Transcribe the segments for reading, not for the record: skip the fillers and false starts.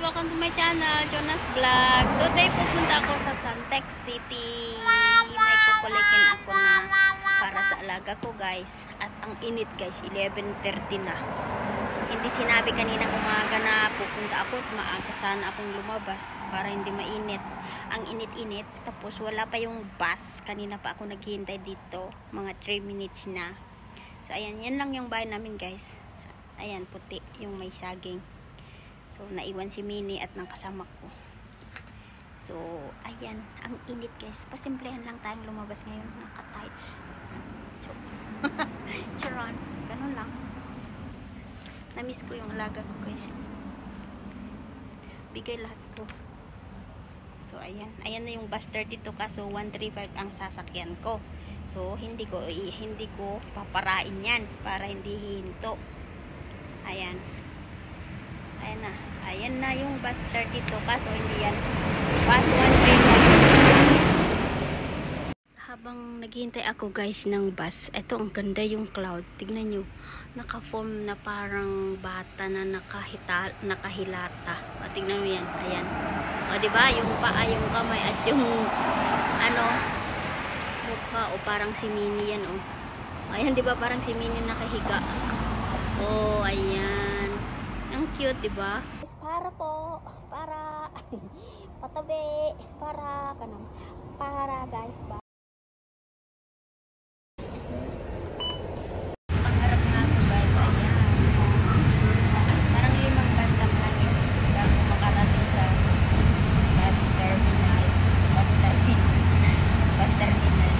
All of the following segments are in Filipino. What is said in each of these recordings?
welcome to my channel, Jonas Vlog. Today pupunta ako sa Santex City. May kukulikin ako na para sa alaga ko guys. At ang init guys, 11:30 na. Hindi sinabi kaninang umaga na pupunta ako at maaga sana akong lumabas para hindi mainit. Ang init-init, tapos wala pa yung bus. Kanina pa ako naghihintay dito, mga 3 minutes na. So ayan, yan lang yung bahay namin guys. Ayan, puti, yung may saging. So, naiwan si Minnie at ng kasama ko. So, ayan. Ang init guys. Pasimplehan lang tayong lumabas ngayon. Naka-tights. Charon. Ganun lang. Namiss ko yung alaga ko guys. Bigay lahat ko. So, ayan. Ayan na yung bus 32 kaso 135 ang sasakyan ko. So, hindi ko paparain yan para hindi hihinto. Ayan. Ayan na yung bus 32 kaso hindi yan bus 135. Habang naghihintay ako guys ng bus, eto ang ganda yung cloud, tignan nyo, naka-form na parang bata na nakahilata. O, tignan mo yan, ayan. O diba, yung paa, yung kamay at yung ano, mukha, o parang si Minnie yan o. Ayan diba, parang si Minnie nakahiga. O, ayan. Ang cute, diba? Para po, para patabi, para kanang, para guys ba. Pangarap nga ako guys, ayan. Parang 5 bus lang namin bago makarating sa bus terminal. Bus terminal.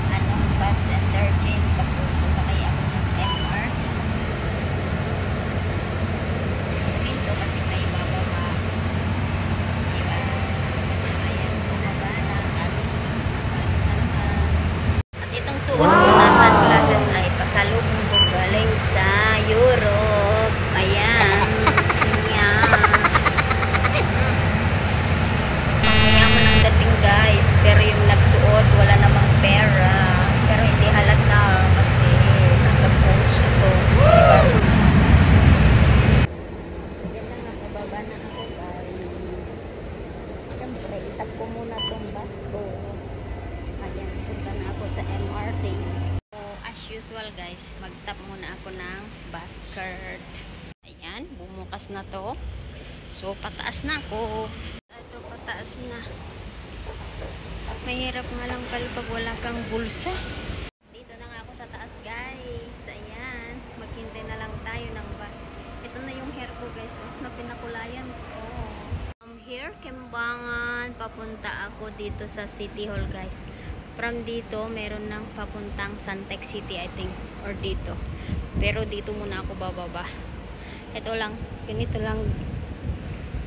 Anong bus interchange, tapos sasakay ako ng MRT. Kasi may bababa. Diba? Ayan, bumaba na. Alis na naman. At itong suot ko na sunglasses ay pasalubong ko galing sa Europe. Ayan. Ayan. Mayaman ang dating guys. Pero yung nagsuot, wala namang pera. Pero hindi halata kasi nagka-coach ako. Itag ko muna tong bus ko. Ayan, punta na ako sa MRT. So, as usual guys, mag-tap muna ako ng bus card. Ayan, bumukas na to. So, pataas na ako. Ito, pataas na. Mahirap nga lang pala pag wala kang bulsa. Dito na nga ako sa taas guys. Ayan, maghintay na lang tayo ng bus. Ito na yung hair ko guys. Na pinakulayan ko. Here, Kembangan, papunta ako dito sa City Hall guys. From dito, meron ng papuntang Santex City I think, or dito. Pero dito muna ako bababa. Ito lang, ganito lang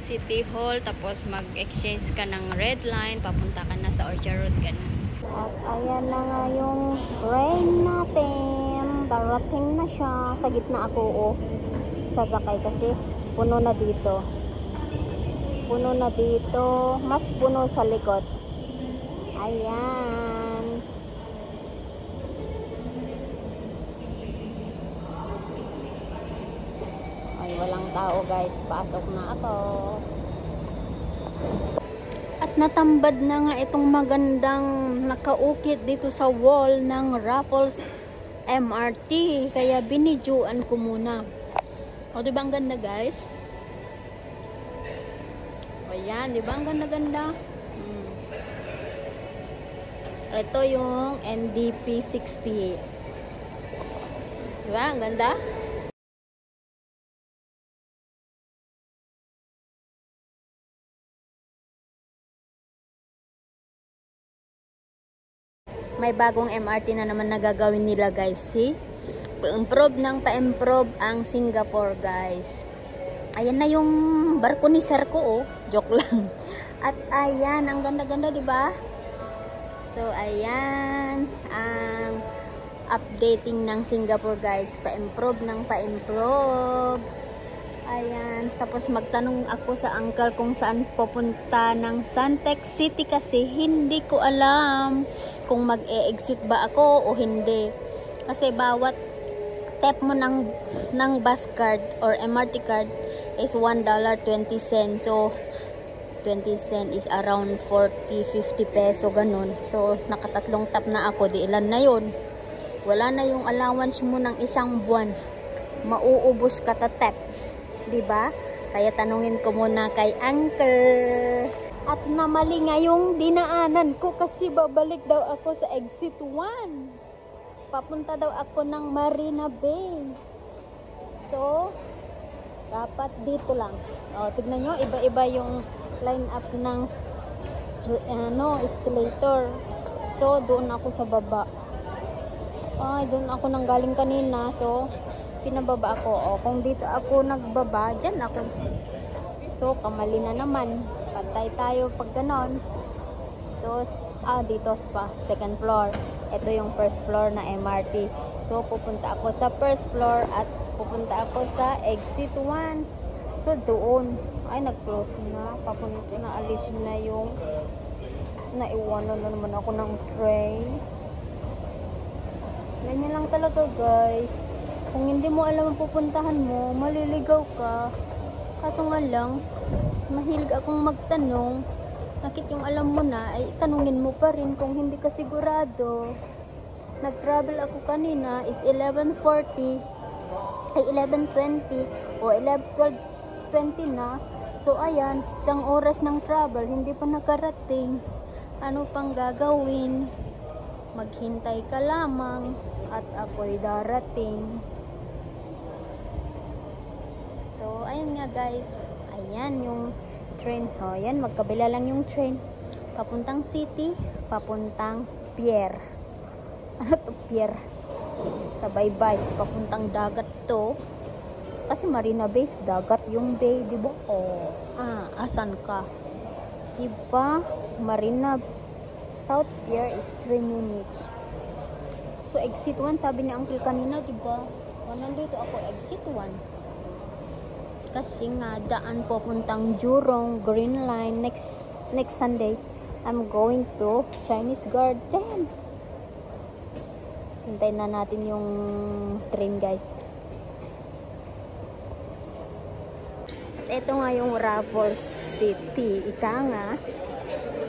City Hall, tapos mag-exchange ka ng red line, papunta ka na sa Orchard Road, ganun. At ayan na nga yung train natin. Darating na siya. Sa gitna ako sasakay kasi puno na dito. Puno na dito, mas puno sa likod. Ayan. Ay, walang tao guys. Pasok na ako. At natambad na nga itong magandang nakaukit dito sa wall ng Raffles MRT. Kaya binidyoan ko muna. O, diba ang ganda guys? Ayan, di ba ang ganda-ganda? Ito yung NDP 68. Di ba? Ang ganda? May bagong MRT na naman nagagawin nila guys. See? Pa-improve ng pa-improve ang Singapore guys. Ayan na yung barko ni Sir ko, oh. Joke lang. At ayan, ang ganda-ganda, di ba? So, ayan ang updating ng Singapore, guys. Pa-improve ng pa-improve. Ayan. Tapos magtanong ako sa uncle kung saan pupunta ng Santex City kasi hindi ko alam kung mag-e-exit ba ako o hindi. Kasi bawat tap mo ng bus card or MRT card is $1.20. So, 20 cent is around 40-50 peso, ganun. So, nakatatlong tap na ako. Di ilan na yun. Wala na yung allowance mo ng isang buwan. Mauubos ka tap. Diba? Kaya tanungin ko muna kay Uncle. At namali nga yung dinaanan ko kasi babalik daw ako sa exit 1. Papunta daw ako ng Marina Bay. So, dapat dito lang. O, tignan nyo, iba-iba yung line up ng escalator. So, doon ako sa baba. Ay, doon ako nang galing kanina. So, pinababa ako. O, kung dito ako nagbaba, dyan ako. So, kamali na naman. Patay tayo pag ganon. So, dito pa, second floor. Ito yung first floor na MRT. So, pupunta ako sa first floor at pupunta ako sa exit 1. So, doon. Ay, nag-close na. Papunta na, alis na yung naiwanan na naman ako ng train. Ganyan lang talaga, guys. Kung hindi mo alam ang pupuntahan mo, maliligaw ka. Kaso nga lang, mahilig akong magtanong. Nakit yung alam mo na, ay tanungin mo pa rin kung hindi ka sigurado. Nag-travel ako kanina is 11:40, ay 11:20 o 12:20 na. So ayan, isang oras ng travel, hindi pa nakarating. Ano pang gagawin? Maghintay ka lamang at ako'y darating. So ayun nga, guys. Ayan yung train. O, ayan, magkabila lang yung train. Papuntang city, papuntang pier. Ano to, pier? Sa baybay, papuntang dagat to. Kasi Marina Bay, dagat yung bay, di ba? O, asan ka? Di ba? Marina South Pier is 3 minutes. So, exit 1, sabi ni Uncle kanina, di ba? Nandito ako, exit 1. Kasi nga daan po puntang Jurong Green Line. Next Sunday I'm going to Chinese Garden. Hintayin na natin yung train, guys. At ito nga yung Raffles City, ika nga.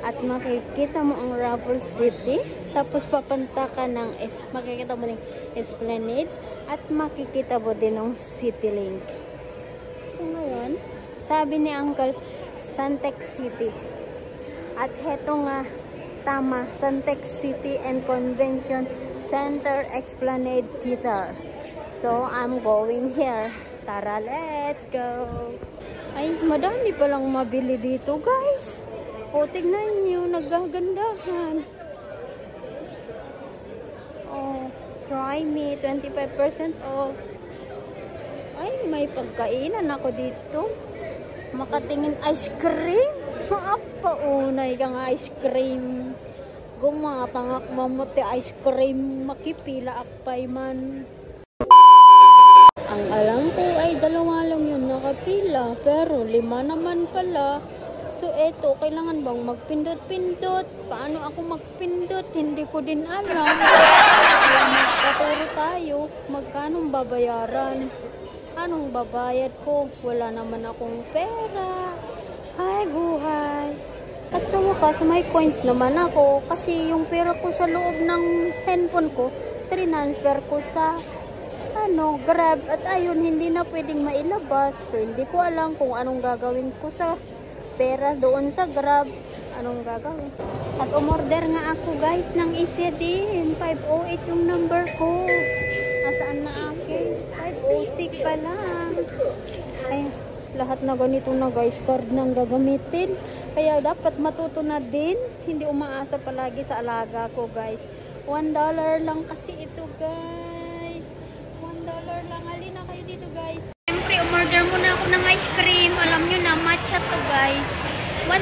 At makikita mo ang Raffles City, tapos papunta ka ng makikita mo ng Esplanade at makikita mo din ng CityLink. So ngayon, sabi ni Uncle, Suntec City. At heto nga, tama, Suntec City and Convention Center Esplanade Theater. So, I'm going here. Tara, let's go! Ay, madami palang mabili dito, guys. O, tignan nyo, nagagandahan. Oh, try me, 25% off. Ay, may pagkainan ako dito. Makatingin ice cream. Paunay kang ice cream. Gumatangak mamuti ice cream. Makipila akpay man. Ang alam ko ay 2 lang yun nakapila. Pero 5 naman pala. So eto, kailangan bang magpindot-pindot? Paano ako magpindot? Hindi ko din alam. Kaya magpaturo tayo. Magkano babayaran? Anong babayad ko? Wala naman akong pera. Hay buhay. At sa wakas, may coins naman ako. Kasi yung pera ko sa loob ng handphone ko, transfer ko sa Grab. At ayun, hindi na pwedeng mailabas. So, hindi ko alam kung anong gagawin ko sa pera doon sa Grab. Anong gagawin? At umorder nga ako, guys, ng isa din. 508 yung number ko. Nasaan na akin? 506 pa lang. Ay, lahat na ganito na, guys, card nang gagamitin. Kaya dapat matuto na din. Hindi umaasa palagi sa alaga ko, guys. $1 lang kasi ito, guys. $1 lang. Halina kayo dito, guys. Siyempre, umorder muna ako ng ice cream. Alam nyo na, matcha to, guys. $1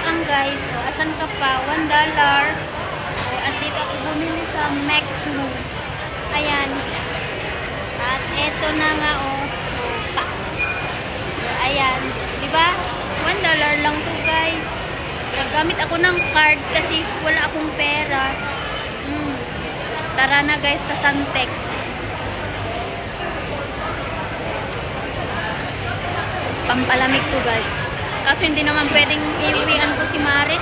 lang, guys. O, asan ka pa? $1. O, as dito ako bumili sa Maxmo. Ayan. At eto na nga, o. So, ayan. Diba? $1 lang to, guys. Gamit ako ng card kasi wala akong pera. Tara na, guys, sa Suntec. pampalamig to guys. Kaso hindi naman pwedeng iuwian ko si Mare.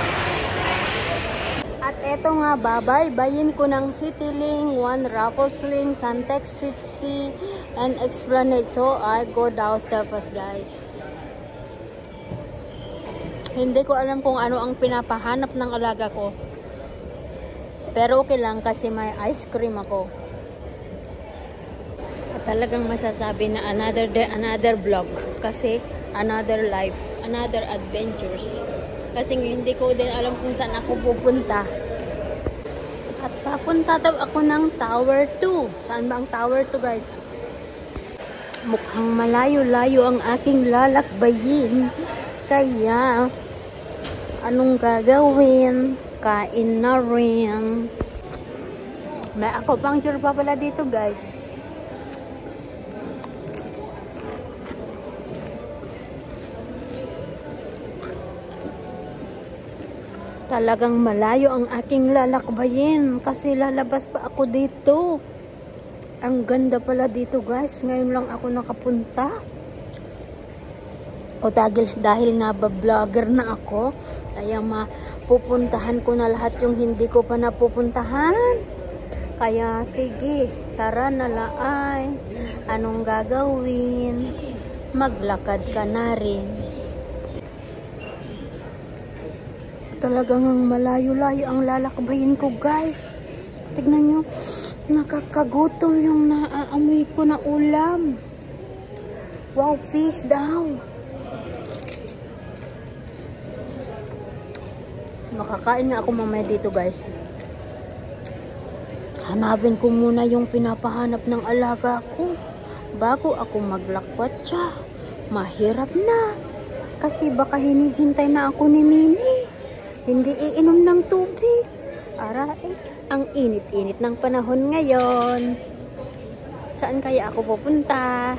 At eto nga, babaybayin ko ng CityLink, One Raffles Link, Suntec City, and Esplanade. So, I go downstairs first, guys. Hindi ko alam kung ano ang pinapahanap ng alaga ko. Pero okay lang kasi may ice cream ako. At talagang masasabi na another day, another vlog. Kasi another life, another adventures. Kasi hindi ko din alam kung saan ako pupunta. At papunta daw ako ng Tower 2. Saan ba ang Tower 2 guys? Mukhang malayo-layo ang aking lalakbayin. Kaya, anong gagawin? Kain na rin. May ako puncture pa pala dito guys. Talagang malayo ang aking lalakbayin kasi lalabas pa ako dito. Ang ganda pala dito guys. Ngayon lang ako nakapunta. O dahil nga ba vlogger na ako, kaya mapupuntahan ko na lahat yung hindi ko pa napupuntahan. Kaya sige, tara na laay. Anong gagawin? Maglakad ka na rin. Talagang malayo-layo ang lalakbayin ko guys. Tignan nyo, nakakagutom yung naaamoy ko na ulam. Wow, fish daw. Makakain na ako mamaya dito guys. Hanapin ko muna yung pinapahanap ng alaga ko bago ako maglakwat siya. Mahirap na. Kasi baka hinihintay na ako ni Mini. Hindi iinom ng tubig. Aray, ang init-init ng panahon ngayon. Saan kaya ako pupunta?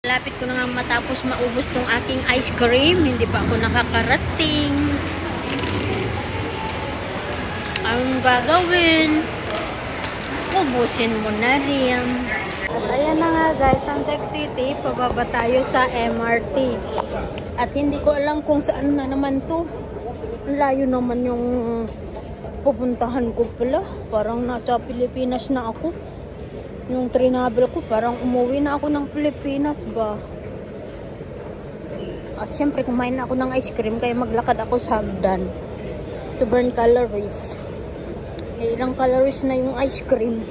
Malapit ko na nga matapos maubos tong aking ice cream. Hindi pa ako nakakarating. Ang gagawin, ubusin mo na rin. At ayan na nga guys, Suntec City, pababa tayo sa MRT. At hindi ko alam kung saan na naman to. Ang layo naman yung pupuntahan ko pala. Parang nasa Pilipinas na ako. Yung travel ko, parang umuwi na ako ng Pilipinas ba. At syempre kumain na ako ng ice cream, kaya maglakad ako sa hagdan to burn calories. Ilang calories na yung ice cream.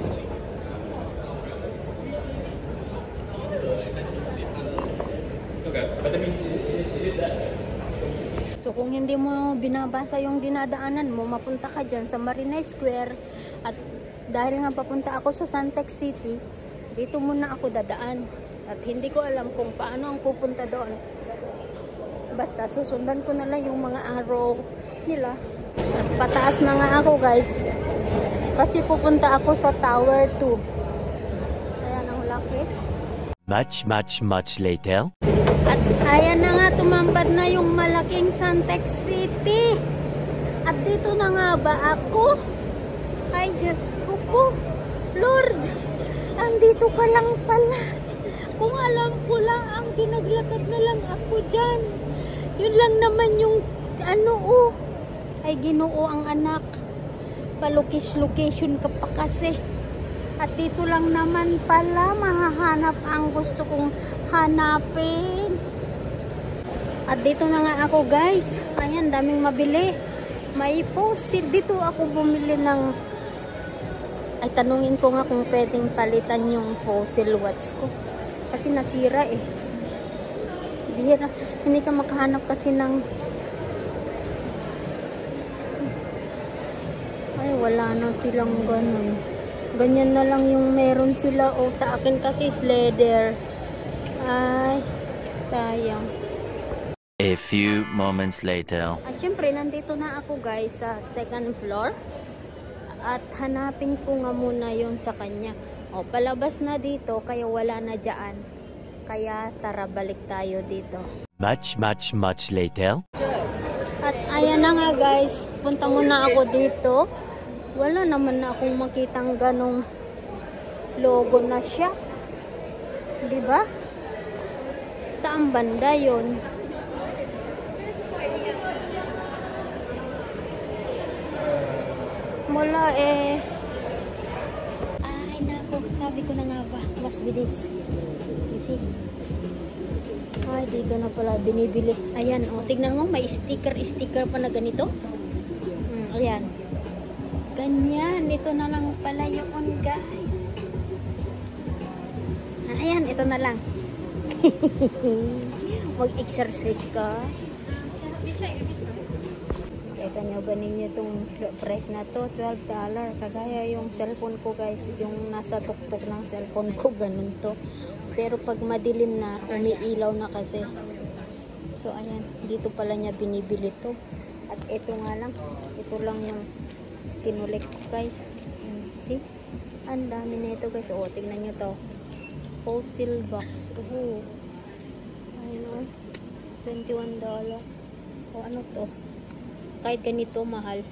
So kung hindi mo binabasa yung dinadaanan mo, mapunta ka dyan sa Marina Square. At dahil nga papunta ako sa Suntec City, dito muna ako dadaan. At hindi ko alam kung paano ang pupunta doon. Basta susundan ko na lang yung mga arrow nila. At pataas na nga ako guys. Kasi pupunta ako sa Tower 2. Ayan ang laki. Much later. At ayan na nga, tumambad na yung malaking Suntec City. At dito na nga ba ako? Ay, Diyos ko po. Lord, andito ka lang pala. Kung alam ko lang, ang ginaglakat na lang ako dyan. Yun lang naman yung ay Ginoo ang anak. Palukis-location ka pa kasi. At dito lang naman pala mahahanap ang gusto kong hanapin. At dito na nga ako guys. Ayan, daming mabili. May fossil. Dito ako bumili ng... Ay, tanungin ko nga kung pwedeng palitan yung fossil watch ko. Kasi nasira eh. Bihira. Hindi ka makahanap kasi ng... Ay, wala na silang ganun. Ganyan na lang yung meron sila. O, sa akin kasi is leather. Ay, sayang. A few moments later. At syempre, nandito na ako guys sa second floor. At hanapin ko nga muna yung sa kanya. O, palabas na dito, kaya wala na dyan. Kaya tara, balik tayo dito. Much later. At ayan na nga guys, punta muna ako dito. Wala naman na akong makitang ganong logo na siya. Diba? Saan banda yun? Wala eh. Ay nako, sabi ko na nga ba, mas bilis. Isip. Ay, dito na pala binibili. Ayan, oh, tignan mo, may sticker pa na ganito. Ayan. Ganyan, ito na lang pala yun, guys. Ayan, ito na lang. Mag-exercise ka. Kaya nyo ganin nyo itong price na to, $12. Kagaya yung cellphone ko, guys. Yung nasa tuktok ng cellphone ko, ganun to. Pero pag madilim na, umiilaw na kasi. So, ayan. Dito pala niya binibili to. At ito nga lang. Ito lang yung kinulik ko, guys. See? Ang dami na ito, guys. O, tignan nyo to. Fossil box. Oh. Ayun o. $21. O, ano to? Kahit ganito, mahal.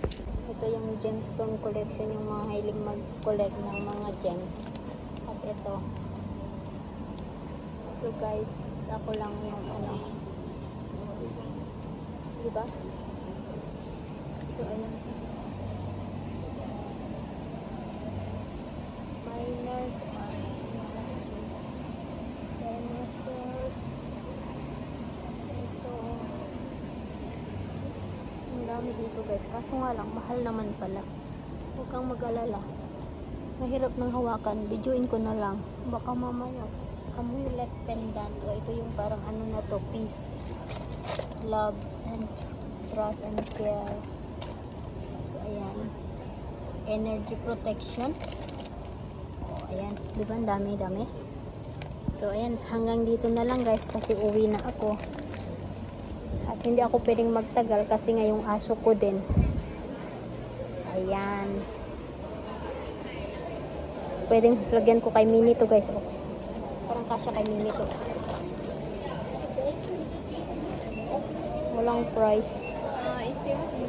Ito yung gemstone collection. Yung mga hiling mag-collect ng mga gems. At ito. So guys, ako lang yung ano. Diba? So ayan. Miners are dinosaurs. Ito. Ang dami dito guys. Kaso nga lang, mahal naman pala. Huwag kang mag-alala. Mahirap ng hawakan. Videoin ko na lang. Baka mamaya. Amulet pendant. O ito yung parang ano na to. Peace. Love and trust and care. So ayan. Energy protection. O ayan. Diba ang dami. So ayan. Hanggang dito na lang guys. Kasi uwi na ako. At hindi ako pwedeng magtagal kasi ngayong aso ko din. Ayan. Pwedeng lagyan ko kay Minnie to guys. O. Parang kasya kay Minnie to. Walang price. It's famous in